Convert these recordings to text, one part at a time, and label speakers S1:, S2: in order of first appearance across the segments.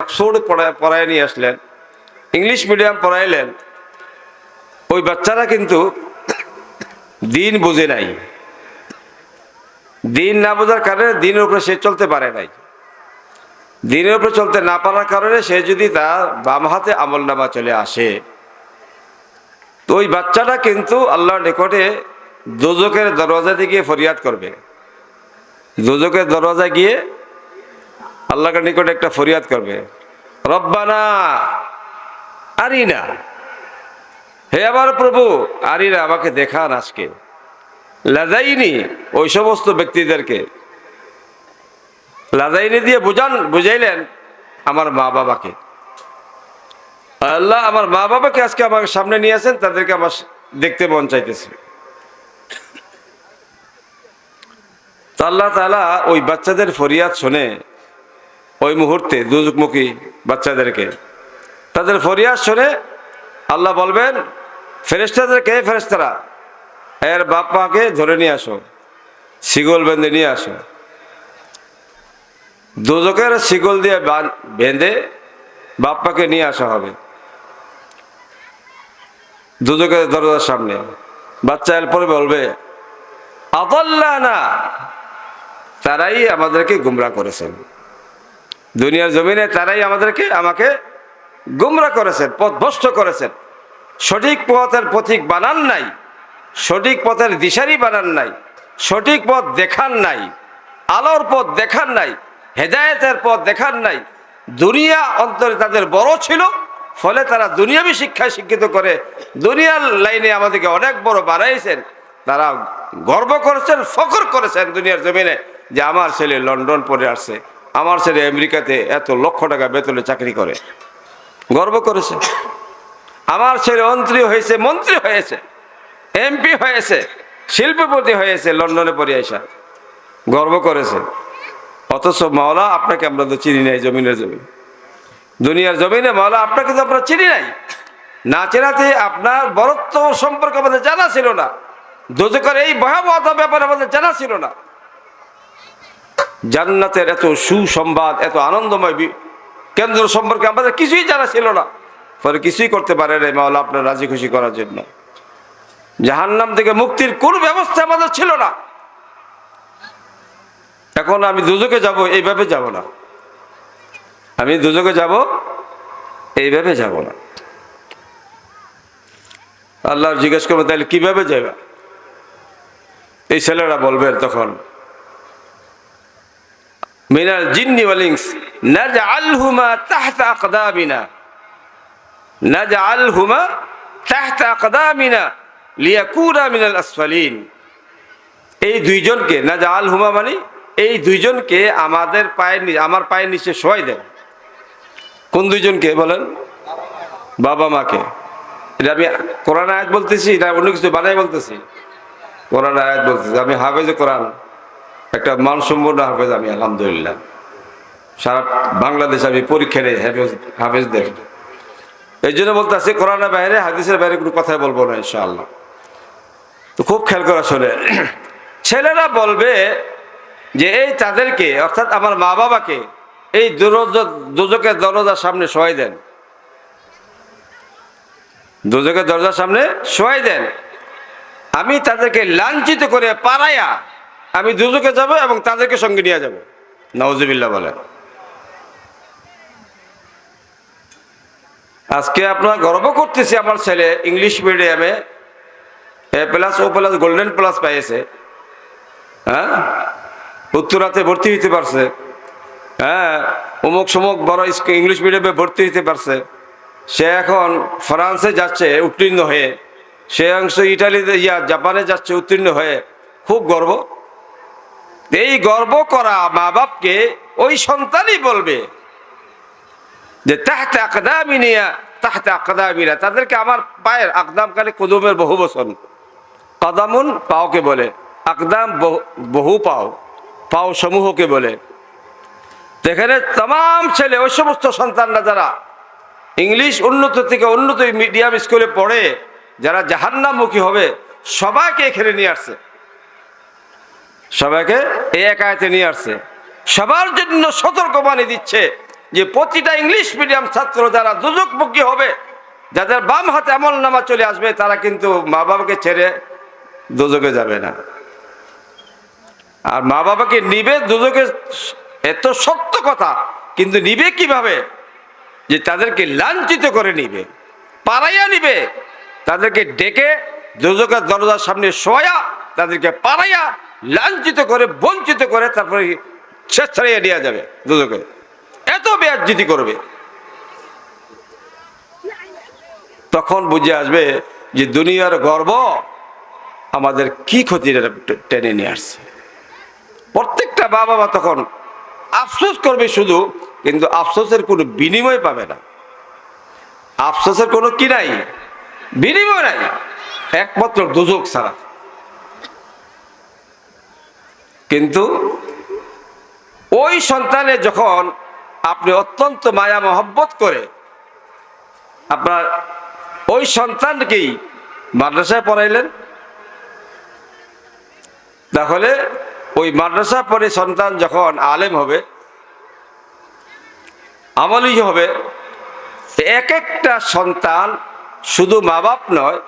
S1: Oxford পড়ায় নিয়ে আসলেন, ইংলিশ মিডিয়াম পড়াইলেন, ওই বাচ্চারা কিন্তু দিন বুঝে নাই। দিন না বোঝার কারণে দিনের উপরে সে চলতে পারে নাই। দিনের উপরে চলতে না পারার কারণে সে যদি তার বাম হাতে আমলনামা চলে আসে, তো ওই বাচ্চাটা কিন্তু আল্লাহর নিকটে দোজখের দরওয়াজাতে গিয়ে ফরিয়াদ করবে। দোজখের দরওয়াজায় গিয়ে আল্লাহর নিকটে একটা ফরিয়াদ করবে, রব্বানা আরিনা, হে আমার প্রভু আরিনা, আমাকে দেখান আজকে। লাজাইনি, ওই সমস্ত ব্যক্তিদেরকে লাজাইনি দিয়ে বুঝাইলেন আমার মা বাবাকে। আল্লাহ আমার মা বাবাকে আজকে আমার সামনে নিয়ে আসেন, তাদেরকে আমার দেখতে মন চাইতেছে। তো আল্লাহ তাআলা ওই বাচ্চাদের ফরিয়াদ শুনে ওই মুহূর্তে দুজুকমুখী বাচ্চাদেরকে তাদের ফরিয়াদ শুনে আল্লাহ বলবেন ফেরেশতাদেরকে, ফেরেশতারা এর বাপ মাকে ধরে নিয়ে আসো, শিকল বেঁধে নিয়ে আসো। দোজখের শিকল দিয়ে বেঁধে বাপ মাকে নিয়ে আসা হবে দোজখের দরজার সামনে। বাচ্চা এরপরে বলবে আদাল্লানা, তারাই আমাদেরকে গুমরাহ করেছেন, দুনিয়ার জমিনে তারাই আমাকে গুমরাহ করেছেন, পথভ্রষ্ট করেছেন, সঠিক পথের পথিক বানান নাই, সঠিক পথের দিশারি বানান নাই, সঠিক পথ দেখান নাই, আলোর পথ দেখান নাই, হেদায়েতের পথ দেখান নাই। দুনিয়া অন্তরে তাদের বড় ছিল, ফলে তারা দুনিয়াবী শিক্ষায় শিক্ষিত করে দুনিয়ার লাইনে আমাদেরকে অনেক বড় বানাইছেন। তারা গর্ব করেছেন, ফখর করেছেন দুনিয়ার জমিনে যে আমার ছেলে লন্ডন পড়ে আসছে, আমার ছেলে আমেরিকাতে এত লক্ষ টাকা বেতনে চাকরি করে, গর্ব করেছে। আমার ছেলে মন্ত্রী হয়েছে, এমপি হয়েছে, শিল্পপতি হয়েছে, লন্ডনে পড়ে আসা, গর্ব করেছে। অথচ মাওলা আপনাকে আমরা তো চিনি নাই, দুনিয়ার জমিনে মাওলা আপনাকে তো আমরা চিনি নাই। না চেনাতে আপনার বরত্ব সম্পর্কে আমাদের জানা ছিল না, দোজখের এই ভয়াবহতার ব্যাপারে আমাদের জানা ছিল না, জান্নাতের এত সুসংবাদ, এত আনন্দময় কেন্দ্র সম্পর্কে আমাদের কিছুই জানা ছিল না। ফলে কিছুই করতে পারে না মাওলা আপনার রাজি খুশি করার জন্য। জাহান্নাম থেকে মুক্তির কোন ব্যবস্থা আমাদের ছিল না। এখন আমি দোজখে যাব এইভাবে যাব না, আমি দোজখে যাব এইভাবে যাব না। আল্লাহ জিজ্ঞেস করবে তাহলে কিভাবে যাবে? এই ছেলেরা বলবেন তখন মিনাল জিন্নি ওয়াল ইনস নাজআলহুমা তাহতা আকদামিনা, নাজআলহুমা তাহতা আকদামিনা লিয়াকুনা মিনাল আসফালিন। এই দুইজনকে নাজআলহুমা মানে এই দুইজনকে আমার পায়ের নিচে শোয়াই দেন। কোন দুইজনকে বলেন? বাবা মাকে। এটা আমি কোরআন আয়াত বলতেছি না অন্য কিছু বানাই বলতেছি? কোরআন আয়াত বলতেছি। আমি হাফেজে কোরআন, একটা মানসম্পন্ন হাফেজ আমি, আলহামদুলিল্লাহ। সারা বাংলাদেশ আমি পরীক্ষা নেই হাফেজদের। এই জন্য বলতেছি কোরআনের বাইরে, হাদিসের বাইরে কোনো কথাই বলবো না ইনশাআল্লাহ। তো খুব খেয়াল করা শোনে। ছেলেরা বলবে যে এই তাদেরকে, অর্থাৎ আমার মা বাবাকে এই দোজখের দরজার সামনে শোয়াই দেন, দোজখের দরজার সামনে শোয়াই দেন। আমি তাদেরকে লাঞ্ছিত করে পারাইয়া আমি দোজখে যাব এবং তাদেরকে সঙ্গে নিয়ে যাব। নাউজুবিল্লাহ বলেন। আজকে আপনারা গর্ব করতেছি আমার ছেলে ইংলিশ মিডিয়ামে A+, O+, গোল্ডেন প্লাস পাইছে, হ্যাঁ, উত্তরাতে ভর্তি হইতে পারছে, হ্যাঁ, অমুক সমুক বড় ইংলিশ মিডিয়ামে ভর্তি হইতে পারছে। সে এখন ফ্রান্সে যাচ্ছে উত্তীর্ণ হয়ে, সে অংশ ইটালিতে জাপানে যাচ্ছে উত্তীর্ণ হয়ে, খুব গর্ব। এই গর্ব করা মা বাপকে ওই সন্তানই বলবে যে তাহতা আকদামিনা, তাহতা আকদামিনা, তাদেরকে আমার পায়ের, আকদাম কালে কদমের বহু বচন, কদামুন পাওকে বলে, আকদাম বহু পাও, পাও সমূহকে বলে। এখানে তাম ছেলে, ওই সমস্ত সন্তানরা যারা ইংলিশ উন্নত থেকে উন্নত মিডিয়াম স্কুলে পড়ে, যারা জাহান্নামমুখী হবে, সবাইকে এখানে নিয়ে আসছে, সবাইকে এই এক আয়াতে নিয়ে আসছে। সবার জন্য সতর্কবাণী দিচ্ছে যে প্রতিটা ইংলিশ মিডিয়াম ছাত্র যারা দুজকমুখী হবে, যাদের বাম হাতে আমলনামা চলে আসবে, তারা কিন্তু মা বাবাকে ছেড়ে দুজকে যাবে না। আর মা বাবাকে নিবে দুজকে, এত সত্য কথা, কিন্তু নিবে কিভাবে? যে তাদেরকে লাঞ্ছিত করে নিবে, পাড়াইয়া নিবে, তাদেরকে ডেকে দুজকের দরজার সামনে শোয়া, তাদেরকে পাড়াইয়া লাঞ্ছিত করে বঞ্চিত করে তারপরে শেষ ছাড়িয়ে দেওয়া যাবে দুজকে। এত বেয়াজ্জতি করবে, তখন বুঝে আসবে যে দুনিয়ার গর্ব আমাদের কি ক্ষতি টেনে নিয়ে আসছে। প্রত্যেকটা বাবা মা তখন আফসোস করবে শুধু, কিন্তু আফসোসের কোনো বিনিময় পাবে না। আফসোসের কোনো কি নাই, বিনিময় নাই, একমাত্র দুজক ছাড়া। কিন্তু ওই সন্তানে যখন আপনি অত্যন্ত মায়া মহব্বত করে আপনার ওই সন্তানকেই মাদ্রাসায় পড়াইলেন, তাহলে ওই মাদ্রাসা পড়ে সন্তান যখন আলেম হবে, আমলি হবে, এক একটা সন্তান শুধু মা বাপ নয়,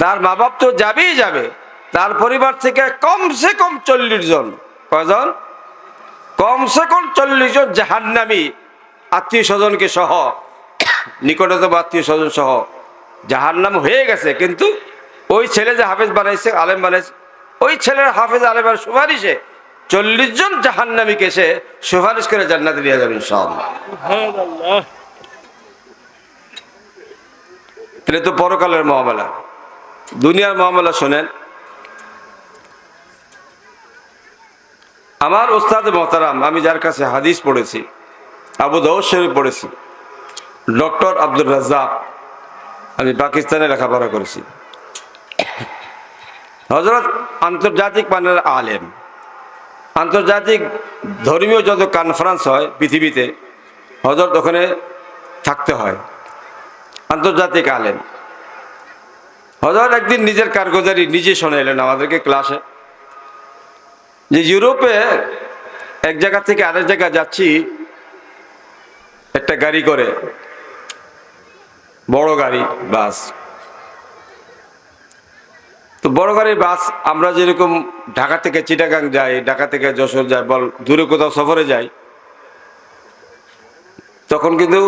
S1: তার মা বাপ তো যাবেই যাবে, তার পরিবার থেকে কমসে কম 40 জন, কয়জন? কমসে কম 40 জন জাহান্নামী আত্মীয় স্বজনকে সহ, নিকটতম আত্মীয় স্বজন সহ জাহান্নাম হয়ে গেছে। কিন্তু ওই ছেলে যে হাফেজ বানাইছে, আলেম বানাইছে, ওই ছেলের হাফেজ আলেমের সুপারিশে 40 জন জাহান্নামীকে সে সুপারিশ করে জান্নাতে নিয়ে যাবে ইনশাআল্লাহ। এটা তো পরকালের মামলা। দুনিয়ার মামলা শোনেন, আমার ওস্তাদ মোহতারাম, আমি যার কাছে হাদিস পড়েছি, আবু দাউদ শরীফ পড়েছি, ডক্টর আব্দুর রাজ্জাক, আমি পাকিস্তানে লেখাপড়া করেছি। হযরত আন্তর্জাতিক মানের আলেম, আন্তর্জাতিক ধর্মীয় যত কনফারেন্স হয় পৃথিবীতে, হযরত ওখানে থাকতে হয়, আন্তর্জাতিক আলেম। হযরত একদিন নিজের কারগুজারি নিজে শোনাইলেন আমাদেরকে ক্লাসে, যে ইউরোপে এক জায়গা থেকে আরেক জায়গায় যাচ্ছি একটা গাড়ি করে, বড় গাড়ি, বাস। তো বড় গাড়ির বাস, আমরা যেরকম ঢাকা থেকে চিটাগাং যাই, ঢাকা থেকে যশোর যাই, বল দূরে কোথাও সফরে যাই, তখন কিন্তু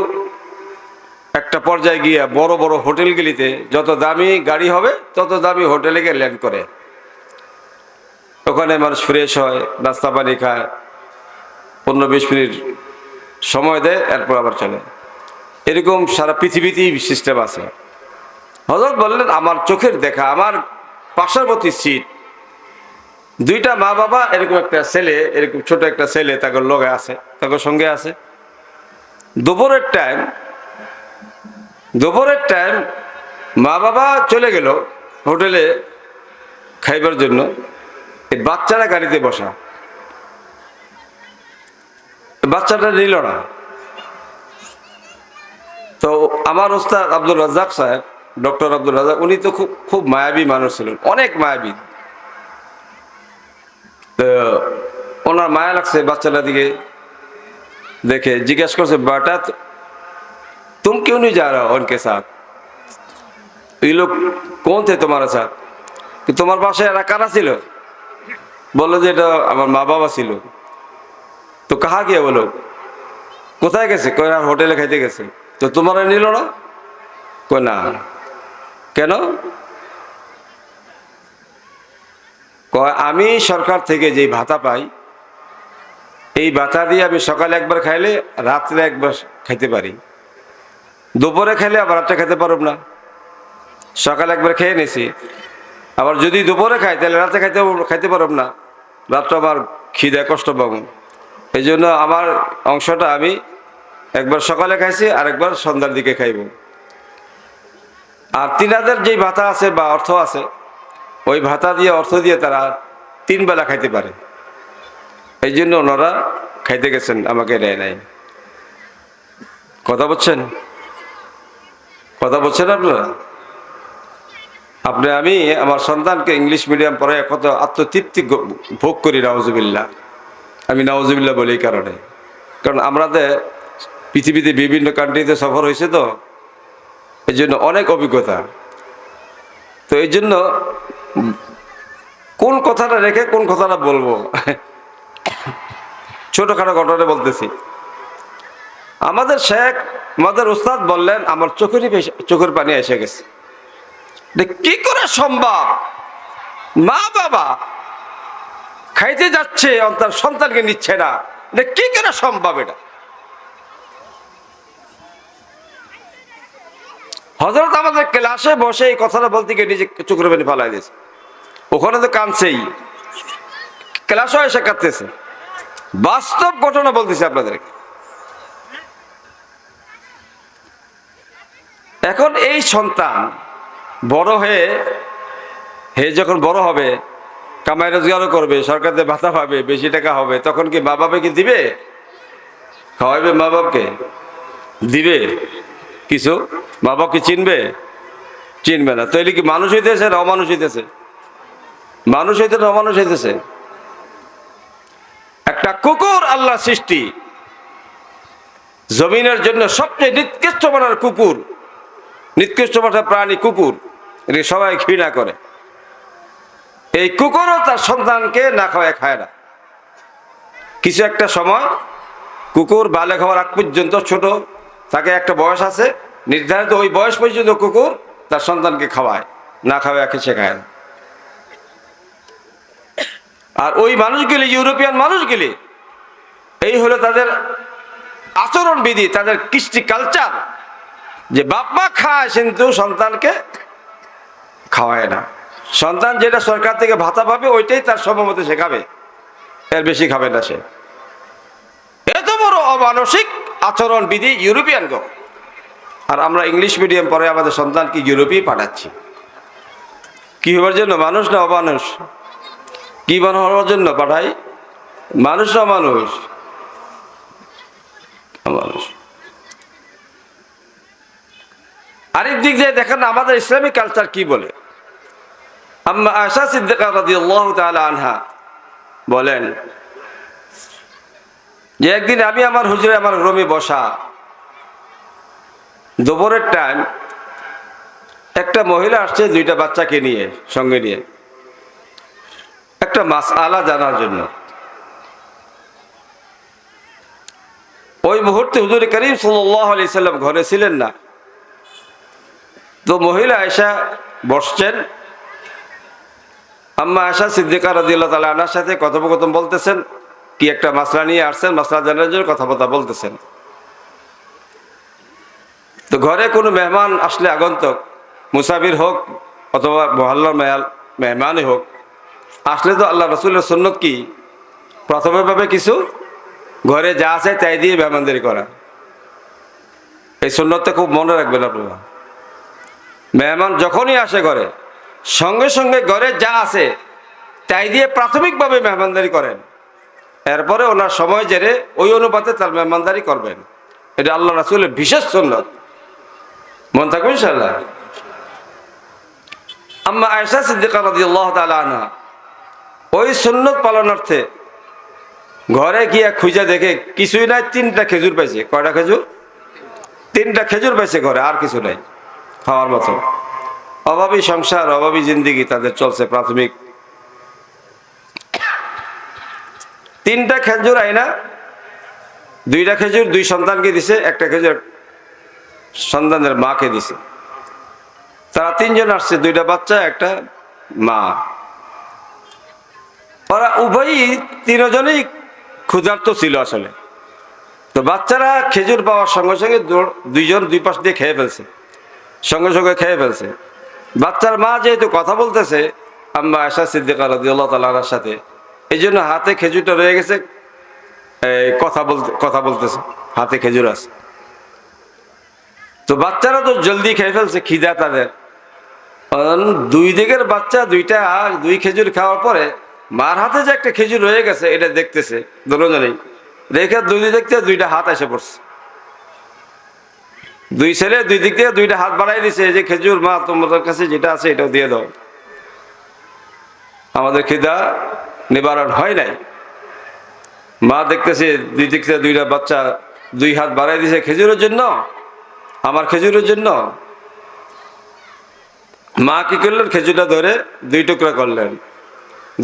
S1: একটা পর্যায়ে গিয়ে বড় বড় হোটেলগুলিতে যত দামি গাড়ি হবে তত দামি হোটেলে গিয়ে ল্যান্ড করে, ওখানে মানুষ ফ্রেশ হয়, নাস্তা পানি খায়, 15-20 মিনিট সময় দেয়, এরপর আবার চলে। এরকম সারা পৃথিবীতেই সিস্টেম আছে। হযরত বললেন, আমার চোখের দেখা, আমার পার্শ্ববর্তী সিট, 2টা মা বাবা, এরকম একটা ছেলে, এরকম ছোট একটা ছেলে তাকে লগে আছে, তাকে সঙ্গে আছে। দুপুরের টাইম মা বাবা চলে গেল হোটেলে খাইবার জন্য, এই বাচ্চারা গাড়িতে বসা, বাচ্চাটা নিল না। তো আমার ওস্তাদ আব্দুর রাজ্জাক সাহেব, ডক্টর আব্দুর রাজ্জাক, উনি তো খুব মায়াবী মানুষ ছিলেন, অনেক মায়াবী। তো ওনার মায়া লাগছে বাচ্চাটা দিকে দেখে, জিজ্ঞাসা করছে, বেটা तुम क्यों नहीं जा रहा हो उनके साथ, ये लोग कौन थे तुम्हारे साथ, कि তোমার পাশে এরা কারা ছিল? বললো যে এটা আমার মা বাবা ছিল। তো কাহা গিয়ে বলো, কোথায় গেছে? কই আর হোটেলে খাইতে গেছে। তো তোমার নিল না? কই না। কেন? কয় আমি সরকার থেকে যে ভাতা পাই, এই ভাতা দিয়ে আমি সকালে একবার খাইলে রাত্রে একবার খাইতে পারি, দুপুরে খাইলে আবার রাত্রে খাইতে পারব না। সকালে একবার খেয়ে নিছি, আবার যদি দুপুরে খাই তাহলে রাতে খাইতে পারব না, রাত্রে আবার খিদে কষ্ট পাবো। এই জন্য আমার অংশটা আমি একবার সকালে খাইছি আর একবার সন্ধ্যার দিকে খাইব। আর তিনাদের যেই ভাতা আছে বা অর্থ আছে, ওই ভাতা দিয়ে অর্থ দিয়ে তারা 3 বেলা খাইতে পারে। এই জন্য ওনারা খাইতে গেছেন, আমাকে নেয় নাই। কথা বলছেন? কথা বলছেন আপনারা? আমি আমার সন্তানকে ইংলিশ মিডিয়াম পড়ায় কত আত্মতৃপ্তি ভোগ করি, নাউজুবিল্লাহ। আমি নাউজুবিল্লাহ বলি এই কারণে, কারণ আমাদের পৃথিবীতে বিভিন্ন কান্ট্রিতে সফর হয়েছে, তো এই জন্য অনেক অভিজ্ঞতা। তো এই জন্য কোন কথাটা রেখে কোন কথাটা বলবো, ছোটখাটো ঘটনা বলতেছি। আমাদের শেখ, আমাদের উস্তাদ বললেন, আমার চোখের পানি এসে গেছে। কি করে সম্ভব, মা বাবা খাইতে যাচ্ছে তার সন্তানকে নিচ্ছে না, কি করে সম্ভব? এটা হযরত আমাদের ক্লাসে বসে এই কথাটা বলতে গিয়ে নিজে চোখের পানি ফালাই দিয়েছে। ওখানে তো কাঁদছেই, ক্লাসও এসে কাঁদতেছে। বাস্তব ঘটনা বলতেছি আপনাদেরকে। এখন এই সন্তান বড় হয়ে যখন বড় হবে, কামাই রোজগারও করবে, সরকার থেকে ভাতা পাবে, বেশি টাকা হবে, তখন কি মা বাবাকে দিবে? খাওয়াইবে মা বাপকে? দিবে কিছু? মা বাপকে চিনবে? চিনবে না। তাইলে কি মানুষ হইতেছে না অমানুষ হইতেছে? মানুষ হইতে না অমানুষ হইতেছে? একটা কুকুর আল্লাহ সৃষ্টি, জমিনের জন্য সবচেয়ে নিকৃষ্ট মানের কুকুর, নিকৃষ্ট মানের প্রাণী কুকুর, এটা সবাই ঘৃণা করে। এই কুকুরও তার সন্তানকে না খাওয়ায় খায় না। কিছু একটা সময় কুকুর বালেগ হওয়ার আগ পর্যন্ত ছোট তাকে, একটা বয়স আছে নির্ধারিত, ওই বয়স পর্যন্ত কুকুর তার সন্তানকে খাওয়ায়, না খাওয়ায় সে খায় না। আর ওই মানুষগুলি, ইউরোপিয়ান মানুষগুলি, এই হলো তাদের আচরণ বিধি, তাদের কৃষ্টি কালচার, যে বাপ মা খায় কিন্তু সন্তানকে খাওয়ায় না। সন্তান যেটা সরকার থেকে ভাতা পাবে ওইটাই তার সম্ভবত সে খাবে, এর বেশি খাবে না সে। এত বড় অমানসিক আচরণ বিধি ইউরোপিয়ান গো। আর আমরা ইংলিশ মিডিয়াম পড়ে আমাদের সন্তানকে ইউরোপেই পাঠাচ্ছি। কি হওয়ার জন্য? মানুষ না অমানুষ? কি হওয়ার জন্য পাঠাই? মানুষ না মানুষ? মানুষ। আরেক দিক দিয়ে দেখেন আমাদের ইসলামিক কালচার কি বলে। আম্মা আয়েশা সিদ্দিকা রাদিয়াল্লাহু তাআলা আনহা বলেন যে একদিন আমি আমার হুজুরে, আমার রুমে বসা, দুপুরের টাইম, একটা মহিলা আসছে দুইটা বাচ্চাকে নিয়ে, সঙ্গে নিয়ে, একটা মাসআলা জানার জন্য। ওই মুহূর্তে হুজুর করিম সাল্লাল্লাহু আলাইহি সাল্লাম ঘরে ছিলেন না। তো মহিলা আয়েশা বসছেন, আম্মা আয়েশা সিদ্দিকা রাদিয়াল্লাহু তাআলা আনহার সাথে কথোপকথন বলতেছেন, কি একটা মাসলা নিয়ে আসছেন, মাসলা জানার জন্য কথাবার্তা বলতেছেন। তো ঘরে কোনো মেহমান আসলে, আগন্তুক মুসাফির হোক অথবা মহল্লার মেহমানই হোক, আসলে তো আল্লাহ রাসূলের সুন্নত কি, প্রথমে ভাবে কিছু ঘরে যা আছে তাই দিয়ে মেহমানদারি করা। এই সুন্নতটা খুব মনে রাখবেন আপনারা। মেহমান যখনই আসে ঘরে, সঙ্গে সঙ্গে ঘরে যা আছে তাই দিয়ে প্রাথমিকভাবে মেহমানদারি করেন, এরপরে ওনার সময় জেরে ওই অনুপাতে তার মেহমানদারি করবেন। এটা আল্লাহ রাসূলের বিশেষ সুন্নত, মন থাকবে ইনশাআল্লাহ। আম্মা আয়েশা সিদ্দিকা রাদিয়াল্লাহু তাআলা আনহা ওই সুন্নত পালনার্থে ঘরে গিয়া খুঁজে দেখে কিছুই নাই, 3টা খেজুর পাইছে। কয়টা খেজুর? 3টা খেজুর পাইছে ঘরে, আর কিছু নাই খাওয়ার মতো। অভাবী সংসার, অভাবী জিন্দিগি তাদের চলছে প্রাথমিক। 3টা খেজুর আইনা 2টা খেজুর 2 সন্তানকে দিছে, একটা খেজুর সন্তানের মাকে দিছে। তারা 3 জন আসছে, 2টা বাচ্চা, একটা মা। ওরা উভয়ই 3 জনেই ক্ষুধার্ত ছিল আসলে। তো বাচ্চারা খেজুর পাওয়ার সঙ্গে সঙ্গে 2 জন 2 পাশ দিয়ে খেয়ে ফেলছে, সঙ্গে সঙ্গে খেয়ে ফেলছে। বাচ্চার মা যেহেতু কথা বলতেছে আম্মা আয়েশা সিদ্দিকা রাদিয়াল্লাহু তাআলা আনহার সাথে, এই জন্য হাতে খেজুরটা রয়ে গেছে, কথা বলতেছে, হাতে খেজুর আছে। তো বাচ্চারা তো জলদি খেয়ে ফেলছে, খিদা তাদের। 2 দিকের বাচ্চা 2 খেজুর খাওয়ার পরে মার হাতে যে একটা খেজুর রয়ে গেছে এটা দেখতেছে দুজনেই। দেখে 2 দিক থেকে 2টা হাত এসে পড়ছে। 2 ছেলে 2 দিক থেকে 2টা হাত বাড়াই দিছে, এই যে খেজুর, মা তোমাদের কাছে যেটা আছে এটাও দিয়ে দাও, আমাদের খিদা নিবারণ হয় নাই। মা দেখতেছে দুই দিক থেকে দুইটা বাচ্চা দুই হাত বাড়াই দিছে খেজুরের জন্য, আমার খেজুরের জন্য। মা কি করলেন, খেজুরটা ধরে দুই টুকরা করলেন,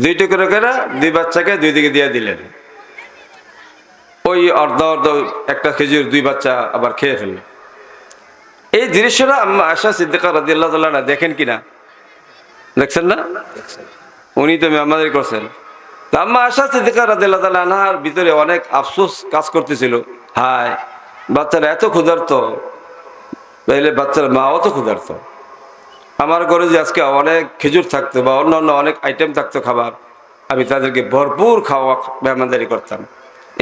S1: দুই টুকরা করে দুই বাচ্চাকে দুই দিকে দিয়ে দিলেন। ওই অর্ধ অর্ধ একটা খেজুর দুই বাচ্চা আবার খেয়ে ফেললেন। এই দৃশ্যটা আম্মা আয়েশা সিদ্দিকা রাদিয়াল্লাহু তাআলা আনহা দেখেন কিনা? দেখছেন না? উনি তো মেহমানদারি করছেন। তা আম্মা আয়েশা সিদ্দিকা রাদিয়াল্লাহু তাআলা আনহার ভিতরে অনেক আফসোস কাজ করতেছিল। হায়, বাচ্চারা এত ক্ষুধার্ত, তাইলে বাচ্চার মাও তো ক্ষুধার্ত। আমার ঘরে যে আজকে অনেক খেজুর থাকতো বা অন্যান্য অনেক আইটেম থাকতো খাবার, আমি তাদেরকে ভরপুর খাওয়া মেহমানদারি করতাম।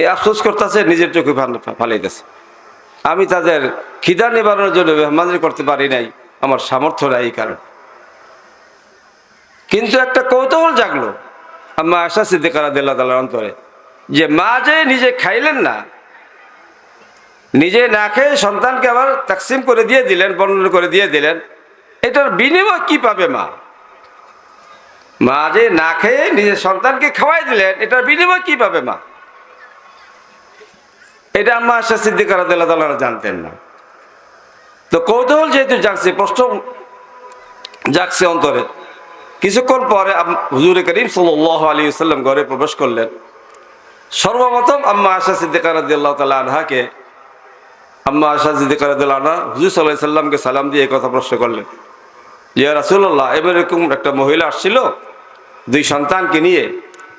S1: এই আফসোস করতেছে, নিজের চোখে ফালাইতেছে। আমি তাদের খিদা নিবারণের জন্য মেহমানদারি করতে পারি নাই, আমার সামর্থ্য নাই এই কারণ। কিন্তু একটা কৌতূহল জাগলো আম্মা আয়েশা সিদ্দিকা রাদিয়াল্লাহু তাআলার অন্তরে, যে মা যে নিজে খাইলেন না, নিজে না খেয়ে সন্তানকে আবার তাকসিম করে দিয়ে দিলেন, বর্ণনা করে দিয়ে দিলেন, এটার বিনিময় কি পাবে মা? মা যে না খেয়ে নিজের সন্তানকে খাওয়াই দিলেন, এটার বিনিময় কি পাবে মা? এটা আম্মা আয়েশা সিদ্দিকা রাদিয়াল্লাহু তাআলা জানতেন না। তো কৌতূহল যেহেতু জাগছে, প্রশ্ন জাগছে অন্তরে, কিছুক্ষণ পরে হুজুর করিম সাল্লাল্লাহু আলাইহি ওয়াসাল্লাম ঘরে প্রবেশ করলেন। সর্বপ্রথম আম্মা আয়েশা সিদ্দিকা রাদিয়াল্লাহু তাআলা আনহাকে, আম্মা আয়েশা সিদ্দিকা রাদিয়াল্লাহু আনহা হুজুর সাল্লাল্লাহু আলাইহি সাল্লামকে সালাম দিয়ে এই কথা প্রশ্ন করলেন, ইয়া রাসূলুল্লাহ, এরকম একটা মহিলা আসছিল দুই সন্তানকে নিয়ে,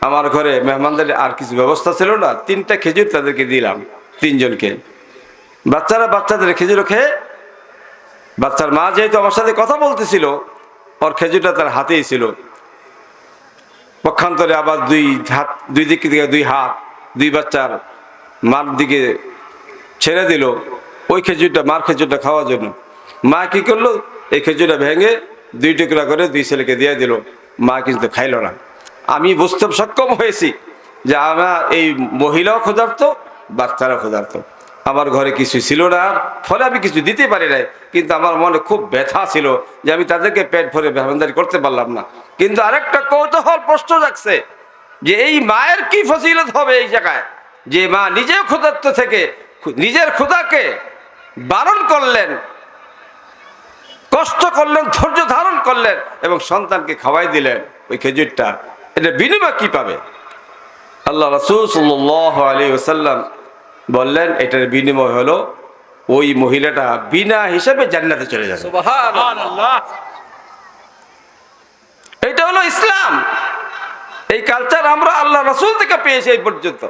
S1: আমার ঘরে মেহমানদের আর কিছু ব্যবস্থা ছিল না, 3টা খেজুর তাদেরকে দিলাম, 3 জনকে। বাচ্চারা বাচ্চাদের খেজুর খেয়ে, বাচ্চার মা যেহেতু আমার সাথে কথা বলতেছিল, ওর খেজুরটা তার হাতেই ছিল। পক্ষান্তরে আবার দুই দিক থেকে দুই হাত দুই বাচ্চার মার দিকে ছেড়ে দিল ওই খেজুরটা, মার খেজুরটা খাওয়ার জন্য। মা কি করলো, এই খেজুরটা ভেঙে 2 টুকরা করে 2 ছেলেকে দিয়ে দিল। মা কিন্তু খাইল না। আমি বুঝতে সক্ষম হয়েছি যে আমার এই মহিলাও ক্ষুধার্ত, বাচ্চারাও ক্ষুধার্ত। আমার ঘরে কিছু ছিল না, ফলে আমি কিছু দিতে পারি নাই, কিন্তু আমার মনে খুব ব্যথা ছিল যে আমি তাদেরকে পেট ভরে মেহমানদারি করতে পারলাম না। কিন্তু আরেকটা কৌতূহল প্রশ্ন জাগছে যে এই মায়ের কি ফজিলত হবে এই জায়গায়, যে মা নিজেও ক্ষুধার্ত থেকে নিজের ক্ষুধাকে বারণ করলেন, কষ্ট করলেন, ধৈর্য ধারণ করলেন এবং সন্তানকে খাওয়াই দিলেন ওই খেজুরটা। এটা বিনিময় কি পাবে? আল্লাহ রাসূল সাল্লাল্লাহু আলাইহি ওয়াসাল্লাম বললেন, এটার বিনিময় হলো ওই মহিলাটা বিনা হিসাবে জান্নাতে চলে যাবে। সুবহানাল্লাহ। এটা হলো ইসলাম। এই কালচার আমরা আল্লাহ রাসূল থেকে পেয়েছি এই পর্যন্ত।